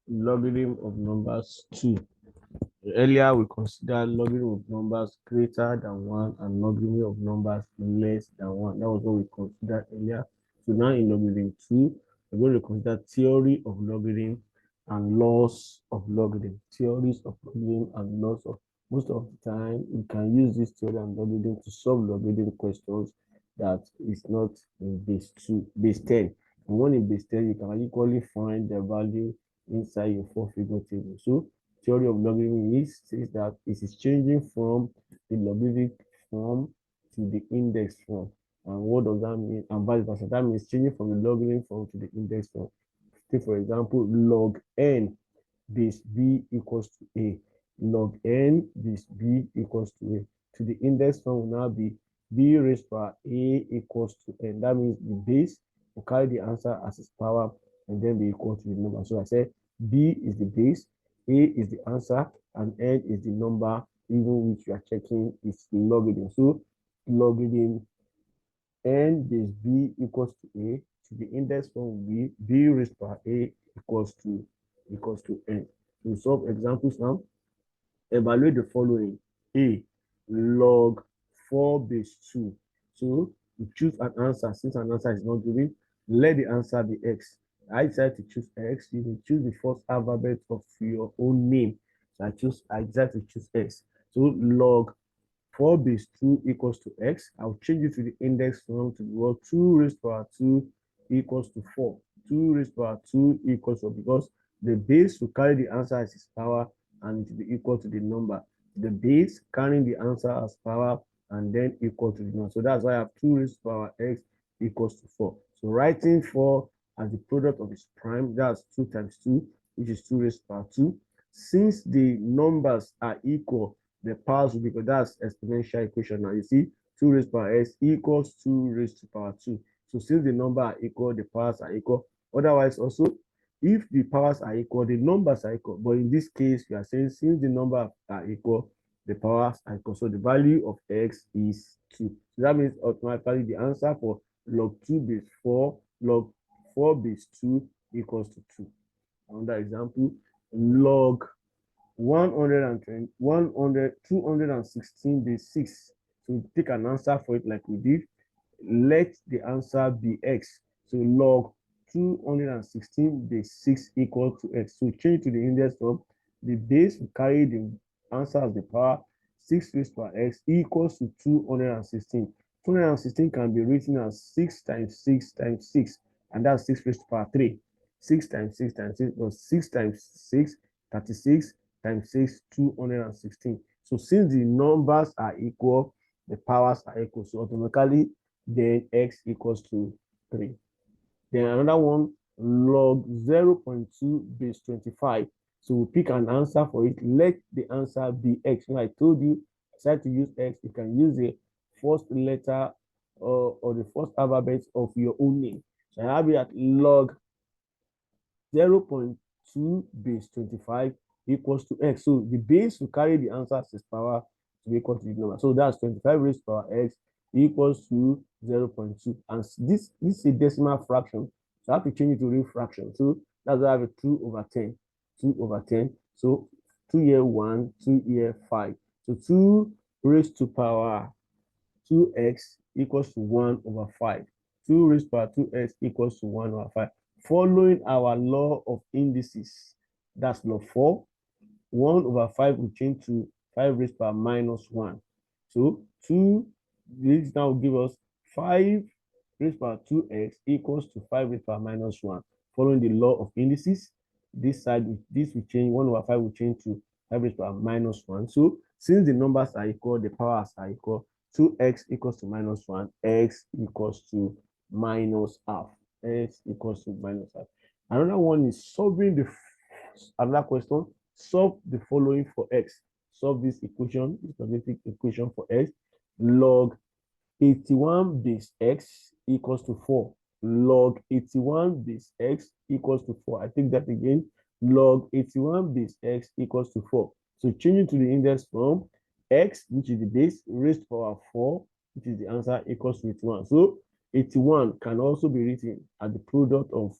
logarithm of numbers 2. Earlier, we considered logarithm of numbers greater than 1 and logarithm of numbers less than 1. That was what we considered earlier. So now in logarithm 2, we're going to consider theory of logarithm and laws of logarithm. Theories of logarithm and laws of. Most of the time, we can use this theory and logarithm to solve logarithm questions that is not in base 10. And when in base 10, you can equally find the value inside your four-figure table. So theory of logarithm says that it is changing from the logarithmic form to the index form. And what does that mean? And vice versa. That means changing from the logarithm form to the index form. Take, for example, log n base b equals to a. Log n base b equals to a. To the index form will now be b raised by a equals to n. That means the base will carry the answer as its power and then be equal to the number. So I said b is the base, a is the answer, and n is the number, even which you are checking is the logarithm. So logarithm n base b equals to a. To the index form will be b raised by a equals to n. So solve examples now. Evaluate the following. A, log 4 base 2. So you choose an answer. Since an answer is not given, let the answer be x. I decided to choose x. You can choose the first alphabet of your own name. So I decided to choose x. So log 4 base 2 equals to x. I'll change it to the index form to be 2 raised to power 2 equals to 4. 2 raised to power 2 equals to, because the base will carry the answer as its power and it will be equal to the number. The base carrying the answer as power and then equal to the number. So that's why I have 2 raised to power x equals to 4. So writing 4 as the product of its prime, that's 2 times 2, which is 2 raised to power 2. Since the numbers are equal, the powers will be, because that's exponential equation. Now you see 2 raised to power s equals 2 raised to power 2. So since the number are equal, the powers are equal. Otherwise, also, if the powers are equal, the numbers are equal. But in this case, we are saying since the numbers are equal, the powers are equal. So the value of x is 2. So that means automatically the answer for log 2 base 4, log 4 base 2 equals to 2. Another example, log 216 base 6. So take an answer for it like we did. Let the answer be x. So log 216 base 6 equal to x. So change to the index form. The base will carry the answer as the power. 6 raised to x equals to 216. 216 can be written as 6 times 6 times 6, and that's 6 raised to power 3. 6 times 6 times 6 plus 6 times 6, 36 times 6, 216. So since the numbers are equal, the powers are equal. So automatically, then x equals to 3. Then another one, log 0.2 base 25. So we pick an answer for it. Let the answer be x. When I told you, decide to use x, you can use the first letter or the first alphabet of your own name. So I have it at log 0.2 base 25 equals to x. So the base will carry the answer as its power to be equal to the number. So that's 25 raised to power x equals to 0.2. And this is a decimal fraction. So I have to change it to real fraction. So that's why I have a 2 over 10. 2 over 10. So 2 here 1, 2 here 5. So 2 raised to power 2x equals to 1 over 5. 2 raised to power 2x equals to 1 over 5. Following our law of indices, that's law 4, 1 over 5 will change to 5 raised to power minus 1. So 2, this now will give us 5 raised to power 2x equals to 5 raised to power minus 1. Following the law of indices, this side, this will change, 1 over 5 will change to 5 raised to power minus 1. So since the numbers are equal, the powers are equal, 2x equals to minus 1, x equals to minus half. X equals to minus half. Another one is solving another question. Solve the following for x. Solve this equation, this quadratic equation for x. Log 81 base x equals to 4. Log 81 base x equals to 4. I take that again. Log 81 base x equals to 4. So changing to the index form, x, which is the base, raised to power 4, which is the answer, equals to 81. So 81 can also be written as the product of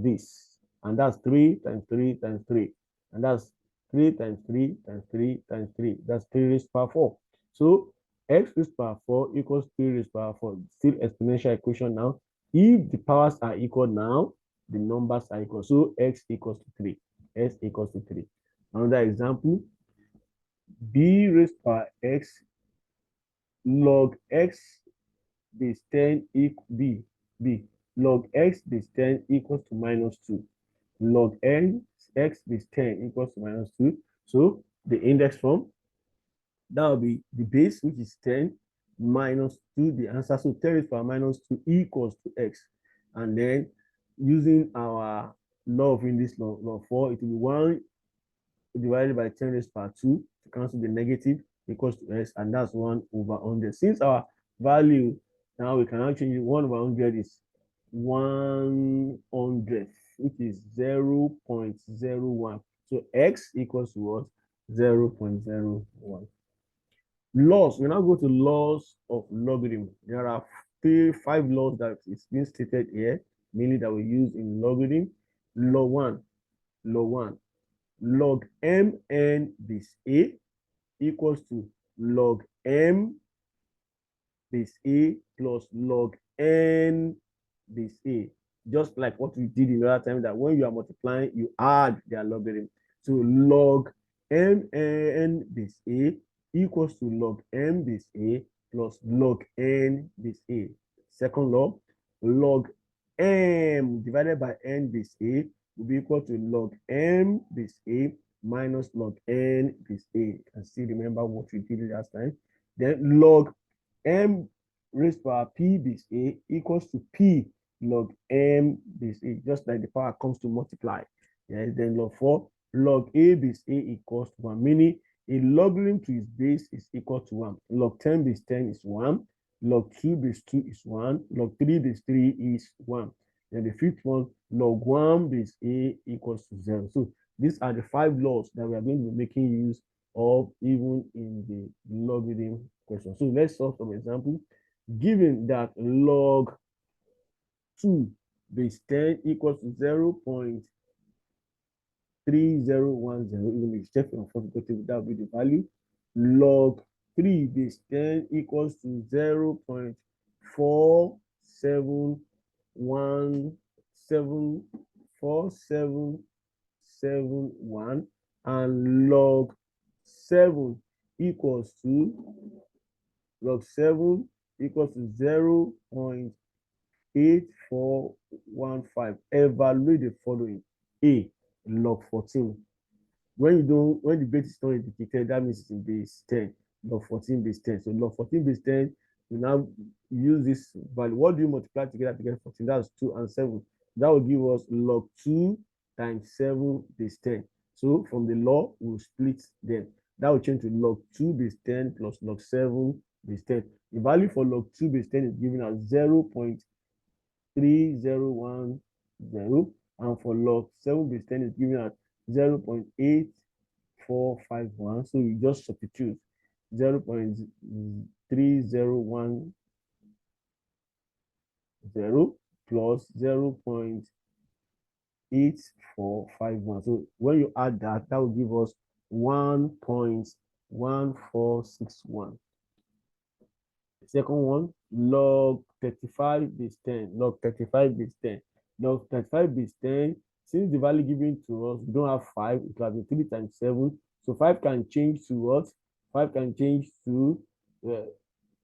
this. and that's 3 times 3 times 3, and that's 3 times 3 times 3 times 3. That's 3 raised to the power 4. So x raised to the power 4 equals 3 raised to the power 4. Still exponential equation now. If the powers are equal now, the numbers are equal. So x equals to 3. X equals to 3. Another example, b raised to the power x log x base 10 equal b log x base 10 equals to minus 2. Log x base 10 equals to minus 2. So the index form, that will be the base, which is 10 minus 2, the answer. So 10 raised to the power minus 2 equals to x. And then using our law of index, law 4, it will be 1 divided by 10 raised to the power 2 to cancel the negative equals to x, and that's 1 over 100. Since our value, now we can now change it. 1 over 100 is 100, which is 0.01. So x equals to what? 0.01. Laws. We now go to laws of logarithm. There are 5 laws that is being stated here, mainly that we use in logarithm. Law 1. Log mn base a equals to log m base a plus log n base a. Just like what we did in the other time, that when you are multiplying, you add their logarithm. So log mn base a equals to log m base a plus log n base a. Second law, log m divided by n base a will be equal to log m base a minus log n base a. You can still remember what we did last time. Then log m raised to power p base a equals to p log m base a, just like the power comes to multiply. Yeah, then log 4, log a base a equals to 1, meaning a logarithm to its base is equal to 1. Log 10 base 10 is 1. Log 2 base 2 is 1. Log 3 base 3 is 1. Then the fifth one, log 1 base a equals to 0. So these are the 5 laws that we are going to be making use of even in the logarithm question. So let's solve some example. Given that log 2 base 10 equals to 0.3010, even if it's checked on consecutive, that will be the value. Log 3 base 10 equals to 0.4771, and log 7 equals to 0.8415. Evaluate the following. A, log 14. When the base is not indicated, that means it's in base 10. Log 14 base 10. So log 14 base 10, you now use this value. What do you multiply together to get 14? That's 2 and 7. That will give us log 2 times 7 base 10. So from the law, we'll split them. That will change to log 2 base 10 plus log 7 base 10. The value for log 2 base 10 is given as 0.3010, and for log 7 base 10 is given as 0.8451. So you just substitute 0.3010 plus 0.8451. So when you add that, that will give us 1.1461. Second one, log 35 base 10. Log 35 base 10. Log 35 base 10. Since the value given to us, we don't have 5, it will be 3 times 7. So 5 can change to what? 5 can change to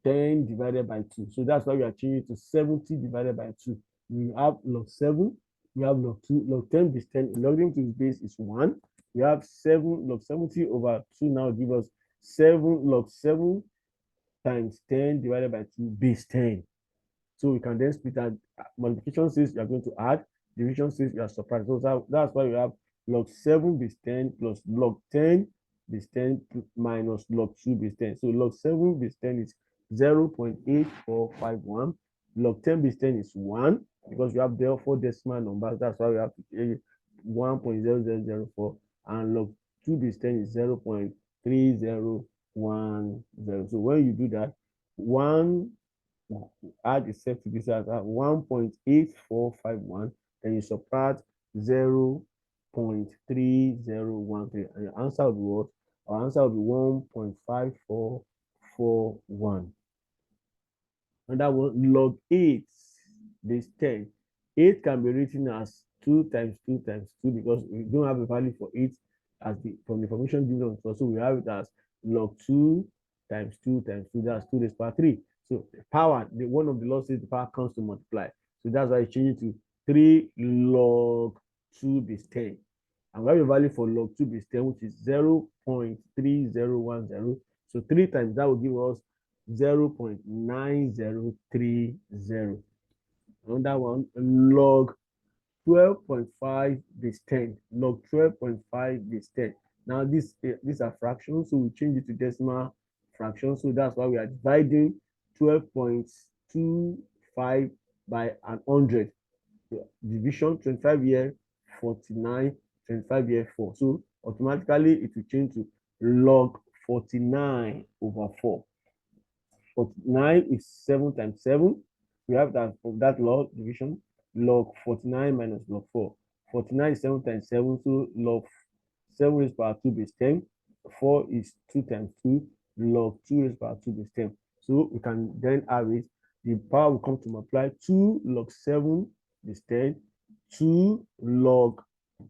10 divided by 2. So that's why we are changing to 70 divided by 2. We have log 7, we have log 2, log 10 base 10. Logging to its base is 1. We have 7, log 70 over 2 now give us 7 log 7 times 10 divided by 2 base 10. So we can then split that. Multiplication says you are going to add, division says you are subtracting. So that's why we have log 7 base 10 plus log 10 base 10 minus log 2 base 10. So log 7 base 10 is 0.8451. Log 10 base 10 is 1, because we have therefore decimal numbers. That's why we have 1.0004. And log 2 base 10 is 0.3010. So when you do that, add a set to this as 1.8451, then you subtract 0.3013. And your answer will be what? Our answer will be 1.5441. Another one, log 8 base 10. 8 can be written as 2 times 2 times 2 because we don't have a value for 8 as from the information given on. So we have it as log 2 times 2 times 2. That's 2 raised to power 3. So the power, one of the laws says the power comes to multiply. So that's why I change it to 3 log 2 base 10. And we have a value for log 2 base 10, which is 0.3010. So 3 times that will give us 0.9030. Another one, log 12.5 base 10. Log 12.5 base 10. Now these are fractions, so we change it to decimal fractions. So that's why we are dividing 12.25 by 100. Division 25 here, 49, 25 here, 4. So automatically it will change to log 49 over 4. 49 is 7 times 7. We have that from that law division, log 49 minus log 4. 49 is 7 times 7, so log 7 raised to power 2 base 10. 4 is 2 times 2, log 2 raised to power 2 base 10. So we can then have it. The power will come to multiply 2 log 7 base 10, 2 log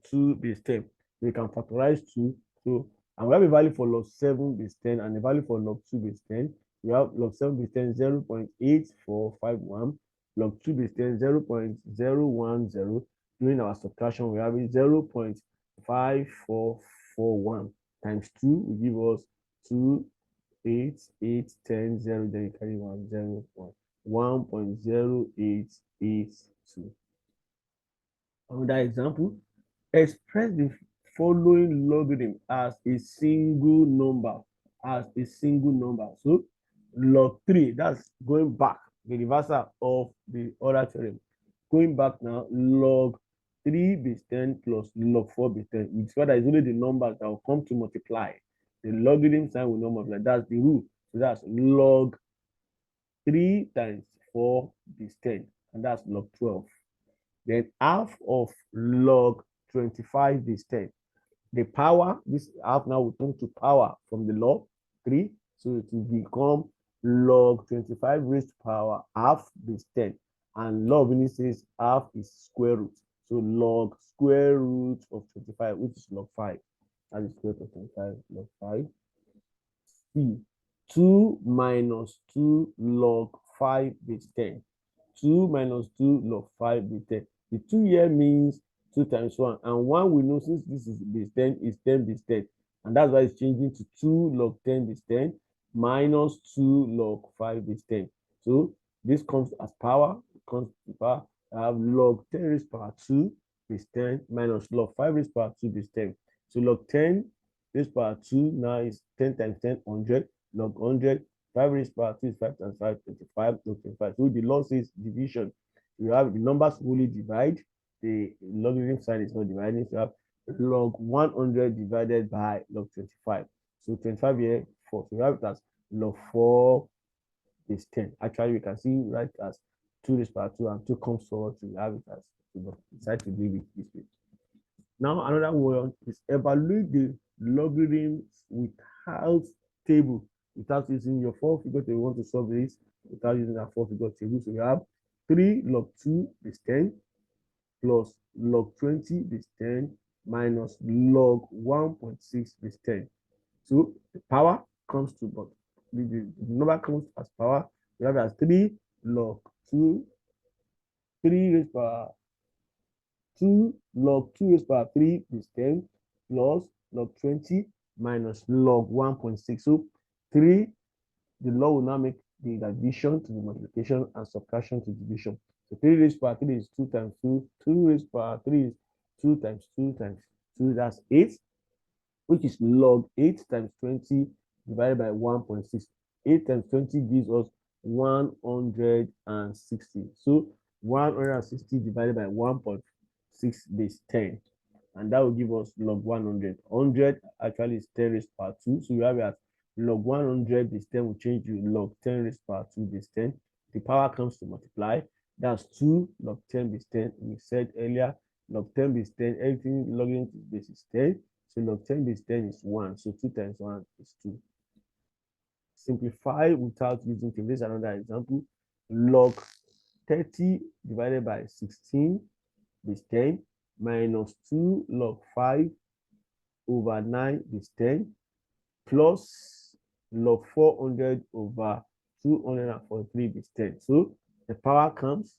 2 base 10. We can factorize 2. So, and we have a value for log 7 base 10 and a value for log 2 base 10. We have log 7 base 10 0.8451, log 2 base 10 0.010. During our subtraction, we have it 0.5441 times 2 will give us 2, 8, 8, 10, 0, then you carry 1, 0, 1.0882. Another example, express the following logarithm as a single number. So log 3, that's going back, the reversal of the other theorem. Going back now, log 3 base 10 plus log 4 base 10. We discover that it's only the numbers that will come to multiply. The logarithm sign will not multiply. That's the rule. So that's log 3 times 4 base 10, and that's log 12. Then half of log 25 base 10. The power, this half now will turn to power from the log 3. So it will become log 25 raised to power half base 10. And log when it says half is square root. So log square root of 25, which is log 5. That is square root of 25, log 5. C. 2 minus 2 log 5 base 10. 2 minus 2 log 5 base 10. The 2 here means 2 times 1. And 1 we know since this is base 10 is 10 base 10. And that's why it's changing to 2 log 10 base 10 minus 2 log 5 base 10. So this comes as power. It comes to power. I have log 10 raised to power 2 base 10 minus log 5 raised to power 2 base 10. So log 10 raised to power 2 now is 10 times 10, 100. Log 100. 5 raised to power 2 is 5 times 5, 25, log 25. So the law says division. You have the numbers fully divide. The logarithm sign is not dividing. So you have log 100 divided by log 25. So 25 here, 4. So you have it as log 4 is 10. Actually, we can see right as 2 raised to power 2 and 2 comes forward. So you have it as, decide to leave it this way. Now, another one is evaluate the logarithms without table, without using your 4-figure table. You want to solve this without using that 4-figure table. So we have 3 log 2 base 10 plus log 20 base 10 minus log 1.6 base 10. So the power comes to, but the number comes as power. We have as 3 log 2, 3 raised power 2 log 2 raised to power 3 base 10 plus log 20 minus log 1.6. So 3, the law will now make the addition to the multiplication and subtraction to division. So 3 raised to power 3 is 2 times 2. 2 raised to power 3 is 2 times 2 times 2. That's 8, which is log 8 times 20 divided by 1.6. 8 times 20 gives us 160. So 160 divided by 1.6 base 10. And that will give us log 100. 100 actually is 10 raised to power 2. So you have it as log 100 base 10 will change to log 10 raised to power 2 base 10. The power comes to multiply. That's 2 log 10 base 10. We said earlier Log 10 base 10, everything logging to base is 10. So log 10 base 10 is 1. So 2 times 1 is 2. Simplify without using table. This is another example. Log 30 divided by 16 base 10 minus 2 log 5 over 9 base 10 plus log 400 over 243 base 10. So the power comes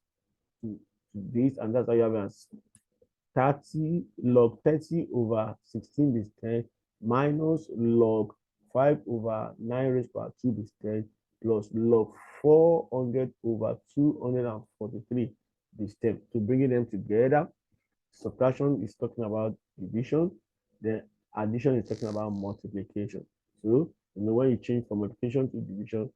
to this, and that's how you have as 30 log 30 over 16 base 10 minus log 5 over 9 raised by 2 base 10 plus log 400 over 243 base 10. To bring them together, subtraction is talking about division, then addition is talking about multiplication. So, when you change from multiplication to division,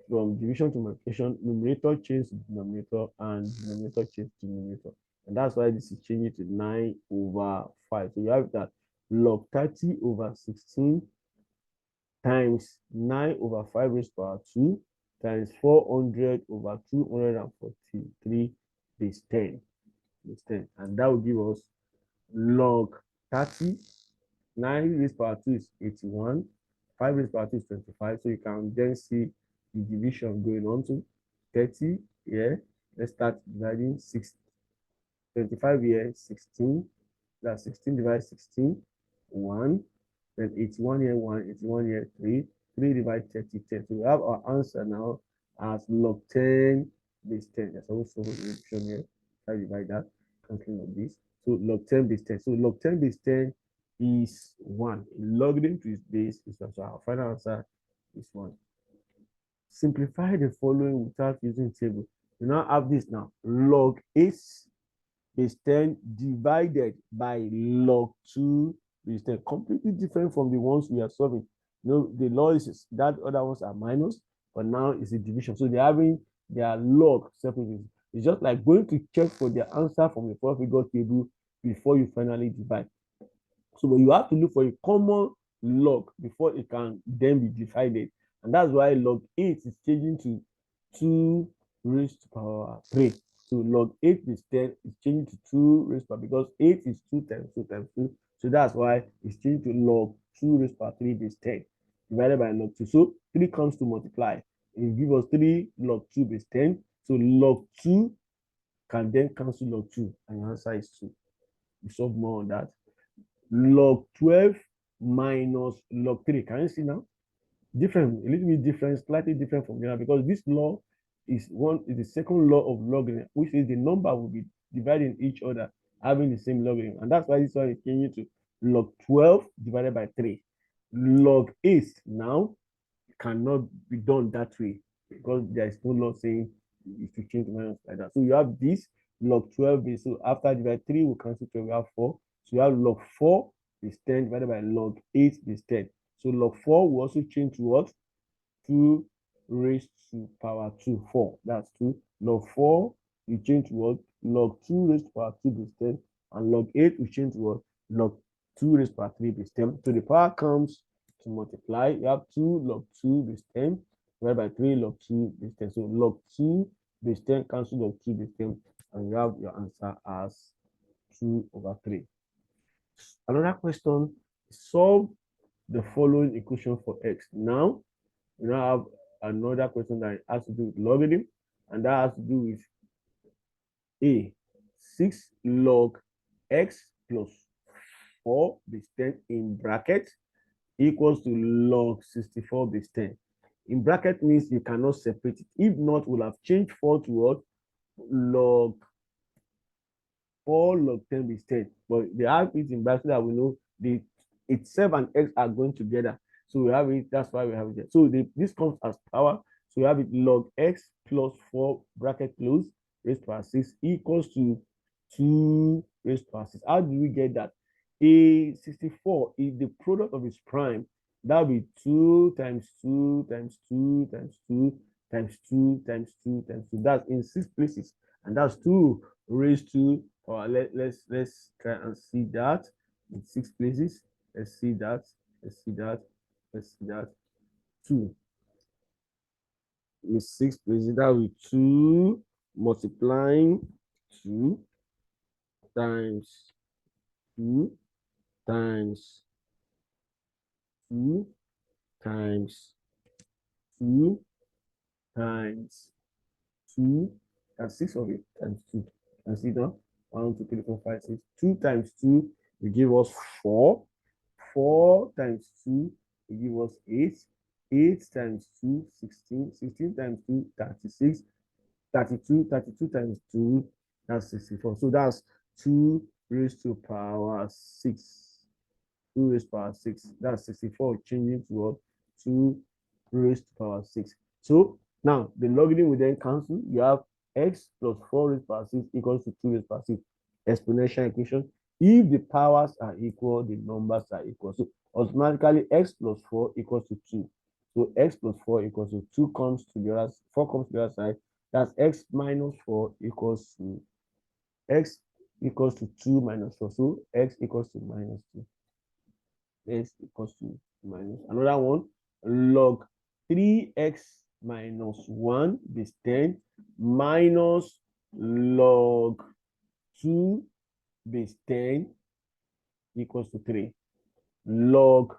from division to multiplication, numerator changes to denominator and denominator changes to numerator. And that's why this is changing to 9 over 5. So you have that log 30 over 16 times 9 over 5 raised to power 2 times 400 over 243 base 10. Base 10. And that will give us log 30. 9 raised to power 2 is 81. 5 raised to power 2 is 25. So you can then see the division going on to 30 here. Let's start dividing 25 here, 16. That's 16 divided 16, 1. Then 81 here, 1. 81 here, 3. 3 divided 30, 10. So we have our answer now as log 10 base 10. There's also a division here. I divide that, canceling of this. So log 10 base 10. So log 10 base 10 is 1. Logarithm to its base is 1. So our final answer is 1. Simplify the following without using table. You now have this now. Log 8 base 10 divided by log 2 base 10. Completely different from the ones we are solving. The law is that other ones are minus, but now it's a division. So they're having their log separately. It's just like going to check for the answer from the four figure table before you finally divide. So but you have to look for a common log before it can then be divided. And that's why log 8 is changing to 2 raised to power 3. So log 8 is 10 is changing to 2 raised to power, because 8 is 2 times 2 times 2. So that's why it's changing to log 2 raised to power 3 base 10 divided by log 2. So 3 comes to multiply. It gives us 3 log 2 base 10. So log 2 can then cancel log 2, and your answer is 2. We solve more on that. Log 12 minus log 3. Can you see now? Different, a little bit different, slightly different from the other, because this law is the second law of logarithm, which is the number will be dividing each other, having the same logarithm. And that's why this one is changing to log 12 divided by 3. Log 8 now cannot be done that way, because there is no law saying if you change the minus like that. So you have this log 12 base. So after divide 3, we cancel 12, we have 4. So you have log 4 is 10 divided by log 8 is 10. So log 4 will also change to what? 2 raised to power 2, 4. That's 2. Log 4 will change to what? Log 2 raised to power 2 base 10. And log 8 will change to what? Log 2 raised to power 3 base 10. So the power comes to multiply. You have 2 log 2 base 10 divided by 3 log 2 base 10. So log 2 base 10 cancel log 2 base 10. And you have your answer as 2 over 3. Another question, solve the following equation for x. Now, we now have another question that has to do with logarithm, and that has to do with a 6 log x plus 4 base 10 in bracket equals to log 64 base 10. In bracket means you cannot separate it. If not, we'll have changed 4 to what? Log 4 log 10 base 10. But they have it in bracket so that we know the itself and x are going together. So we have it, that's why we have it there. So this comes as power. So we have it log x plus 4 bracket close raised to power 6 equals to 2 raised to power 6. How do we get that? A 64 is the product of its prime. That will be 2 times 2 times 2 times 2 times 2 times 2 times 2. That's in 6 places. And that's 2 raised to power. Let's try and see that in 6 places. Let's see that. Let's see that. Let's see that. 2. In 6 places, that will be 2 multiplying 2 times 2 times 2 times 2 times 2, that's 6 of it times 2. And see now, 1, 2, 3, 4, 5, 6. 2 times 2 will give us 4. 4 times 2 will give us 8. 8 times 2, 16. 16 times 2, 36. 32. 32 times 2, that's 64. So that's 2 raised to power 6. 2 raised to power 6. That's 64, changing to what? 2 raised to power 6. So now the logarithm will then cancel. You have x plus 4 raised to power 6 equals to 2 raised to power 6. Exponential equation. If the powers are equal, the numbers are equal. So automatically x plus 4 equals to 2. So x plus 4 equals to 2 comes to the other, 4 comes to the other side. That's x minus 4 equals to x equals to 2 minus 4. So x equals to minus 2. X equals to minus. Another one, log 3x minus 1 base 10 minus log 2 base 10 equals to 3. Log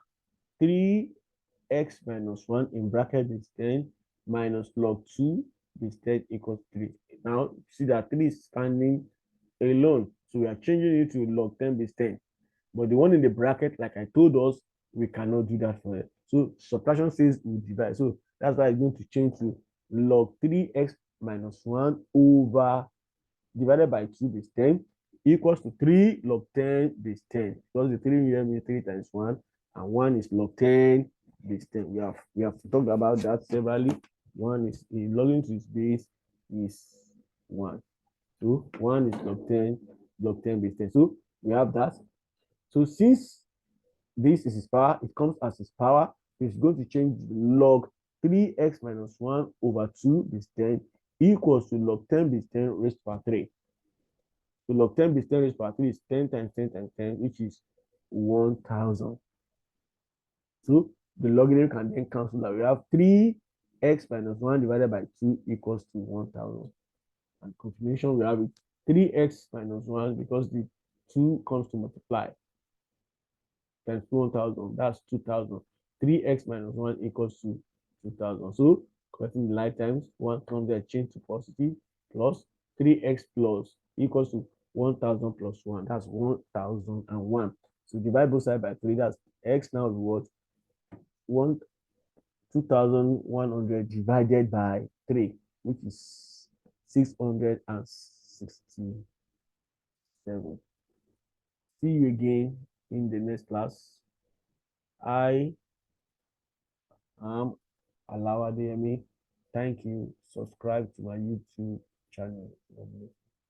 3x minus 1 in bracket base 10 minus log 2 base 10 equals 3. Now, see that 3 is standing alone. So we are changing it to log 10 base 10. But the one in the bracket, like I told us, we cannot do that for it. So subtraction says we divide. So that's why I'm going to change to log 3x minus 1 over divided by 2 base 10 equals to 3 log 10 base 10. Because the 3 here means 3 times 1, and 1 is log 10 base 10. We have talked about that severally. 1 is logging to its base is 1. So 1 is log 10 base 10. So we have that. So since this is his power, it comes as his power. It's going to change log 3x minus 1 over 2 base 10 equals to log 10 base 10 raised to power 3. So log 10 base 10 raised to power 3 is 10 times 10 times 10, which is 1000. So the logarithm can then cancel that. We have 3x minus 1 divided by 2 equals to 1000. And continuation, we have it 3x minus 1 because the 2 comes to multiply. Times 1000, that's 2000. 3x minus 1 equals to 2000. So correcting the like times, 1 comes there, change to positive, plus 3x plus equals to 1000 plus 1. That's 1001. So divide both sides by 3. That's x now is what? 2100 divided by 3, which is 667. See you again in the next class. I am Alawade Yemi. Thank you. Subscribe to my YouTube channel.